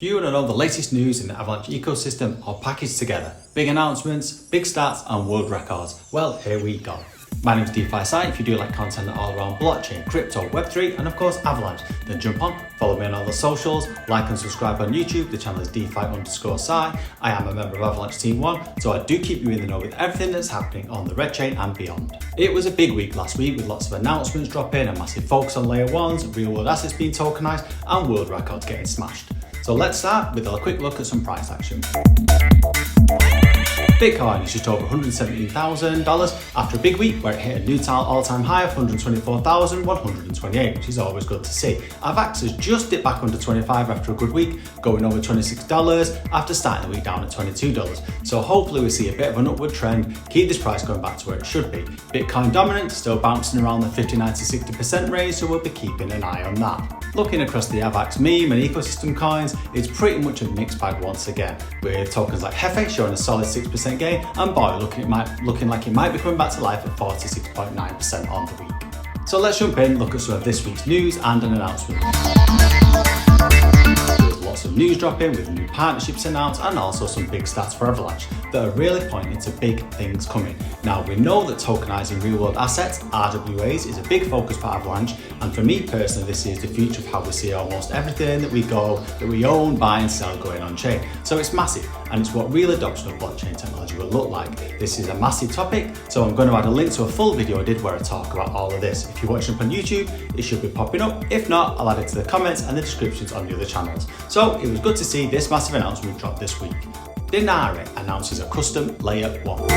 You want to know the latest news in the Avalanche ecosystem all packaged together. Big announcements, big stats and world records. Well, here we go. My name's DeFi Site. If you do like content all around blockchain, crypto, Web3 and of course Avalanche, then jump on, follow me on all the socials, like and subscribe on YouTube. The channel is DeFi_Sci. I am a member of Avalanche Team 1, so I do keep you in the know with everything that's happening on the red chain and beyond. It was a big week last week with lots of announcements dropping, a massive focus on layer 1s, real world assets being tokenized and world records getting smashed. So let's start with a quick look at some price action. Bitcoin is just over $117,000 after a big week where it hit a new all-time high of $124,128, which is always good to see. AVAX has just dipped back under $25 after a good week, going over $26 after starting the week down at $22. So hopefully we see a bit of an upward trend, keep this price going back to where it should be. Bitcoin dominant, still bouncing around the 59 to 60% range, so we'll be keeping an eye on that. Looking across the AVAX meme and ecosystem coins, it's pretty much a mixed bag once again, with tokens like HEFE showing a solid 6% gain and BOY looking like it might be coming back to life at 46.9% on the week. So let's jump in, look at some of this week's news and an announcement. There's lots of news dropping with new partnerships announced and also some big stats for Avalanche that are really pointing to big things coming. Now we know that tokenizing real world assets, RWAs, is a big focus for Avalanche, and for me personally this is the future of how we see almost everything that we own, buy and sell going on chain. So it's massive and it's what real adoption of blockchain technology will look like. This is a massive topic, so I'm going to add a link to a full video I did where I talk about all of this. If you're watching up on YouTube, it should be popping up. If not, I'll add it to the comments and the descriptions on the other channels. So it was good to see this massive announcement dropped this week. Dinari announces a custom layer 1.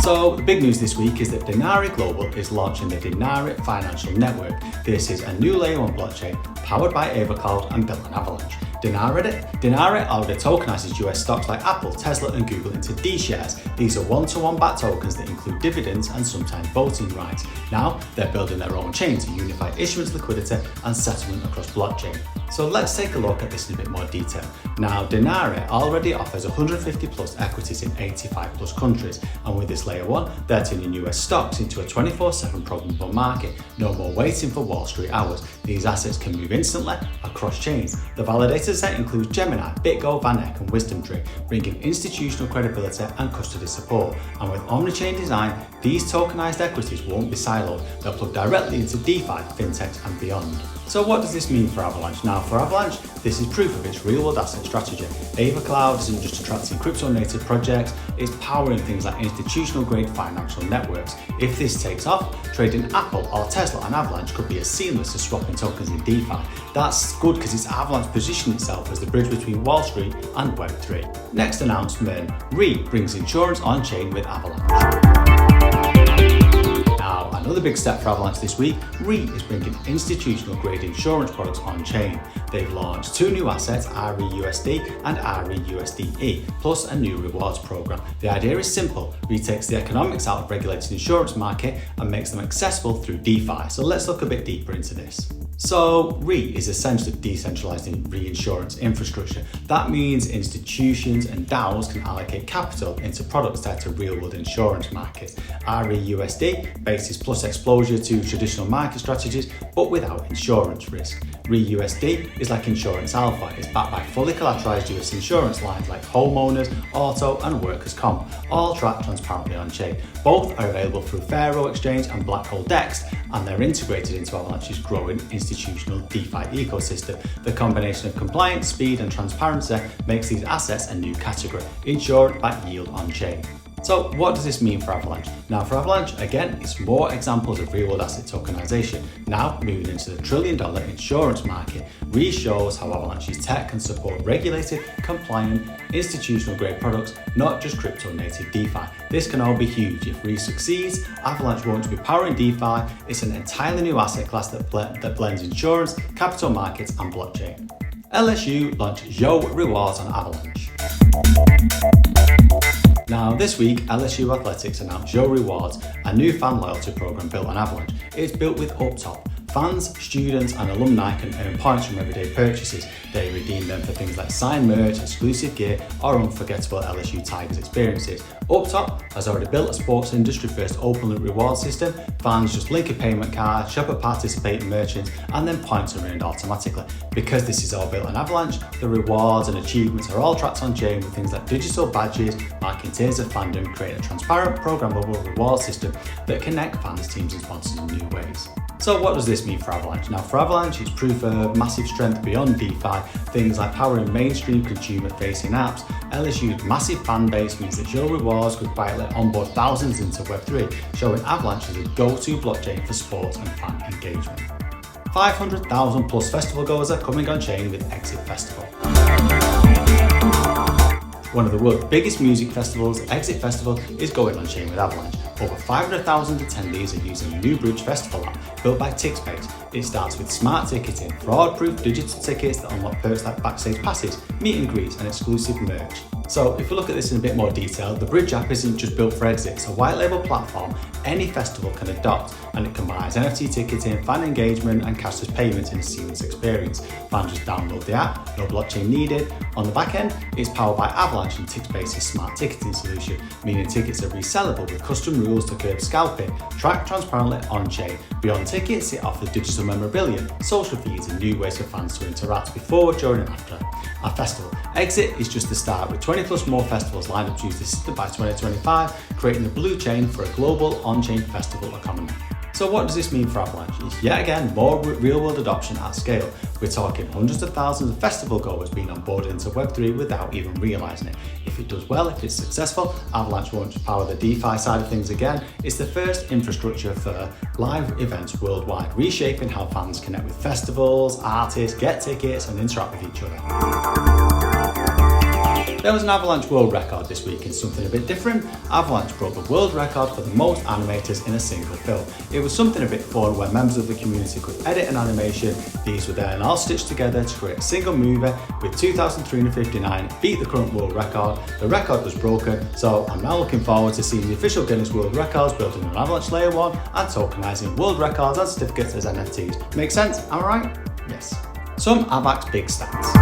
So the big news this week is that Dinari Global is launching the Dinari Financial Network. This is a new layer 1 blockchain powered by AvaCloud and built on Avalanche. Dinari already tokenizes US stocks like Apple, Tesla and Google into D shares. These are one-to-one backed tokens that include dividends and sometimes voting rights. Now they're building their own chain to unify issuance, liquidity and settlement across blockchain. So let's take a look at this in a bit more detail. Now Dinari already offers 150 plus equities in 85 plus countries, and with this layer 1 they're turning US stocks into a 24/7 programmable market. No more waiting for Wall Street hours. These assets can move instantly across chains. The validator set includes Gemini, BitGo, VanEck and WisdomTree, bringing institutional credibility and custody support. And with omnichain design, these tokenized equities won't be siloed. They'll plug directly into DeFi, fintechs and beyond. So what does this mean for Avalanche? Now for Avalanche, this is proof of its real-world asset strategy. AvaCloud isn't just attracting crypto-native projects, it's powering things like institutional-grade financial networks. If this takes off, trading Apple or Tesla and Avalanche could be as seamless as swapping tokens in DeFi. That's good because it's Avalanche positioning itself as the bridge between Wall Street and Web3. Next announcement, brings insurance on-chain with Avalanche. Now, another big step for Avalanche this week, is bringing institutional grade insurance products on chain. They've launched 2 new assets, reUSDe and reUSDe, plus a new rewards program. The idea is simple. Takes the economics out of regulated insurance market and makes them accessible through DeFi. So let's look a bit deeper into this. So is essentially decentralizing reinsurance infrastructure. That means institutions and DAOs can allocate capital into products tied to real-world insurance markets. reUSD bases plus exposure to traditional market strategies, but without insurance risk. reUSD is like insurance alpha. It's backed by fully collateralized US insurance lines like homeowners, auto and workers' comp, all tracked transparently on chain. Both are available through Pharaoh Exchange and Black Hole DEX, and they're integrated into Avalanche's growing institutional DeFi ecosystem. The combination of compliance, speed and transparency makes these assets a new category, insured by yield on chain. So what does this mean for Avalanche? Now for Avalanche, again, it's more examples of real-world asset tokenization. Now moving into the $1 trillion insurance market, shows how Avalanche's tech can support regulated, compliant, institutional-grade products, not just crypto-native DeFi. This can all be huge. If succeeds, Avalanche won't be powering DeFi. It's an entirely new asset class that blends insurance, capital markets, and blockchain. LSU launched Geaux Rewards on Avalanche. Now this week, LSU Athletics announced Geaux Rewards, a new fan loyalty program built on Avalanche. It's built with Uptop, fans, students and alumni can earn points from everyday purchases. They redeem them for things like signed merch, exclusive gear or unforgettable LSU Tigers experiences. Up top has already built a sports industry first open loop reward system. Fans just link a payment card, shop at participating merchants and then points are earned automatically. Because this is all built on Avalanche, the rewards and achievements are all tracked on chain with things like digital badges, marking tiers of fandom, creating a transparent programmable reward system that connect fans, teams and sponsors in new ways. So what does this mean for Avalanche? Now for Avalanche, it's proof of massive strength beyond DeFi. Things like powering mainstream consumer-facing apps. LSU's massive fan base means that Geaux Rewards could quietly onboard thousands into Web3, showing Avalanche as a go-to blockchain for sports and fan engagement. 500,000 plus festival goers are coming on chain with Exit Festival. One of the world's biggest music festivals, Exit Festival, is going on chain with Avalanche. Over 500,000 attendees are using the new Bridge Festival app built by TixBase. It starts with smart ticketing, fraud-proof digital tickets that unlock perks like backstage passes, meet and greets and exclusive merch. So if we look at this in a bit more detail, the Bridge app isn't just built for Exit, it's a white label platform any festival can adopt, and it combines NFT ticketing, fan engagement and cashless payments in a seamless experience. Fans just download the app, no blockchain needed. On the back end, it's powered by Avalanche and TixBase's smart ticketing solution, meaning tickets are resellable with custom rules to curb scalping, tracked transparently on-chain. Beyond tickets, it offers digital memorabilia, social feeds and new ways for fans to interact before, during and after our festival. Exit is just the start, with 20 plus more festivals lined up to use this system by 2025, creating the blue chain for a global on-chain festival economy. So what does this mean for Avalanche? It's yet again more real-world adoption at scale. We're talking hundreds of thousands of festival goers being onboarded into Web3 without even realising it. If it does well, if it's successful, Avalanche won't just power the DeFi side of things again. It's the first infrastructure for live events worldwide, reshaping how fans connect with festivals, artists, get tickets and interact with each other. There was an Avalanche world record this week in something a bit different. Avalanche broke the world record for the most animators in a single film. It was something a bit fun where members of the community could edit an animation. These were then all stitched together to create a single movie with 2,359, beat the current world record. The record was broken, so I'm now looking forward to seeing the official Guinness World Records building an Avalanche Layer 1 and tokenizing world records and certificates as NFTs. Make sense? Am I right? Yes. Some AVAX big stats.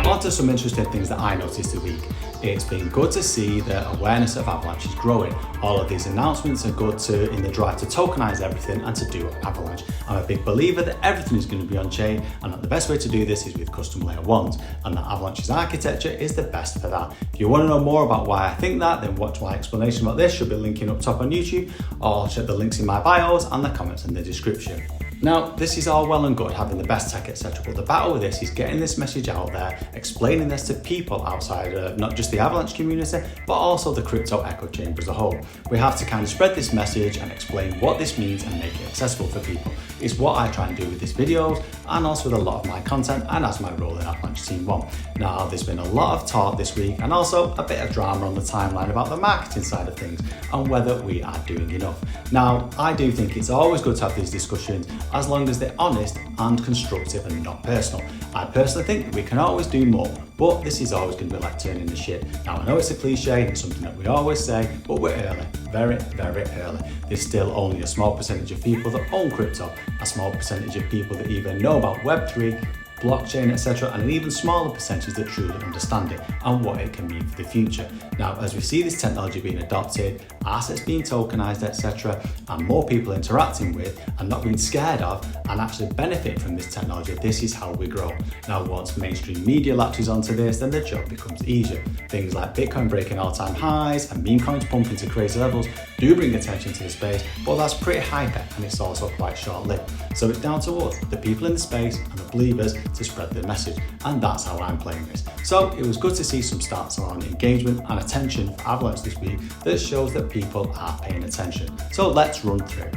On to some interesting things that I noticed this week. It's been good to see the awareness of Avalanche is growing. All of these announcements are good in the drive to tokenize everything and to do Avalanche. I'm a big believer that everything is going to be on chain and that the best way to do this is with custom layer 1s, and that Avalanche's architecture is the best for that. If you want to know more about why I think that, then watch my explanation about this. Should be linking up top on YouTube, or check the links in my bios and the comments in the description. Now, this is all well and good having the best tech, etc., but the battle with this is getting this message out there, explaining this to people outside of not just the Avalanche community, but also the crypto echo chamber as a whole. We have to kind of spread this message and explain what this means and make it accessible for people. It's what I try and do with these videos and also with a lot of my content and as my role in Avalanche Team 1. Now, there's been a lot of talk this week and also a bit of drama on the timeline about the marketing side of things and whether we are doing enough. Now, I do think it's always good to have these discussions as long as they're honest and constructive and not personal. I personally think we can always do more, but this is always going to be like turning the shit. Now, I know it's a cliche, it's something that we always say, but we're early, very, very early. There's still only a small percentage of people that own crypto, a small percentage of people that even know about Web3, blockchain, etc., and an even smaller percentage that truly understand it and what it can mean for the future. Now, as we see this technology being adopted, assets being tokenized, etc., and more people interacting with and not being scared of and actually benefit from this technology, this is how we grow. Now, once mainstream media latches onto this, then the job becomes easier. Things like Bitcoin breaking all-time highs and meme coins pumping to crazy levels do bring attention to the space, but that's pretty hyper and it's also quite short-lived. So it's down to us, the people in the space and the believers, to spread the message, and that's how I'm playing this. So it was good to see some stats on engagement and attention for Avalanche this week that shows that people are paying attention. So let's run through.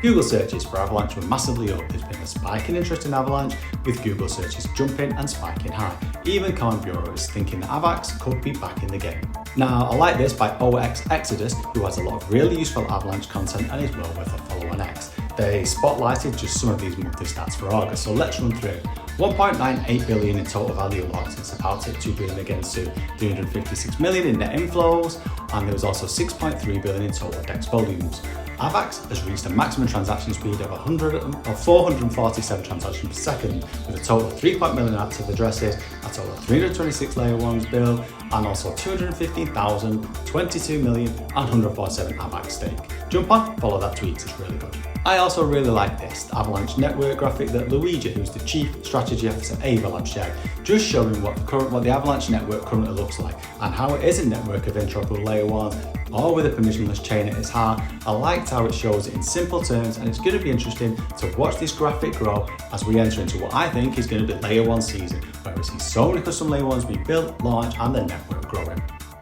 Google searches for Avalanche were massively up. There's been a spike in interest in Avalanche, with Google searches jumping and spiking high. Even Coin Bureau is thinking that AVAX could be back in the game. Now, I like this by OX Exodus, who has a lot of really useful Avalanche content and is well worth a follow on X. They spotlighted just some of these monthly stats for August, so let's run through. 1.98 billion in total value locked, it's about to hit 2 billion against to 356 million in net inflows, and there was also 6.3 billion in total DEX volumes. AVAX has reached a maximum transaction speed of 447 transactions per second, with a total of 3.1 million active addresses, a total of 326 layer 1s built, and also 215,000, 22 million, and 147 AVAX stake. Jump on, follow that tweet, it's really good. I also really like this, the Avalanche network graphic that Luigi, who's the Chief Strategy Officer at Avalanche, shared, just showing what the Avalanche network currently looks like and how it is a network of interoperable layer 1s, all with a permissionless chain at its heart. I liked how it shows it in simple terms, and it's going to be interesting to watch this graphic grow as we enter into what I think is going to be layer 1 season, where we see so many custom layer 1s being built, launched, and the network growing.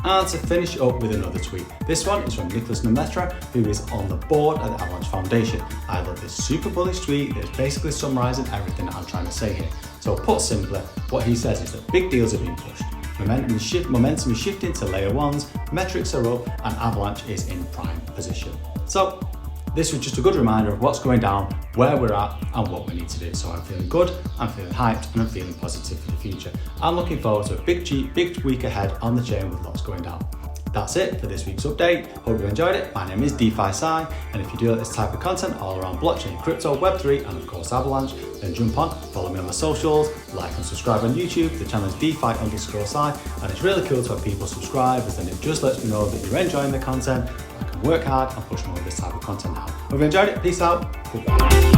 And to finish up with another tweet. This one is from Nicholas Nemetra, who is on the board at the Avalanche Foundation. I love this super bullish tweet that's basically summarising everything that I'm trying to say here. So put simply, what he says is that big deals are being pushed. Momentum is shifting to layer 1s, metrics are up, and Avalanche is in prime position. So this was just a good reminder of what's going down, where we're at, and what we need to do. So I'm feeling good, I'm feeling hyped, and I'm feeling positive for the future. I'm looking forward to a big week ahead on the chain with lots going down. That's it for this week's update. Hope you enjoyed it. My name is DeFi Sai, and if you do like this type of content all around blockchain, crypto, Web3, and of course Avalanche, then jump on, follow me on my socials, like and subscribe on YouTube. The channel is DeFi_Sai, and it's really cool to have people subscribe, as then it just lets me know that you're enjoying the content. I can work hard and push more of this type of content out. Hope you enjoyed it. Peace out. Goodbye.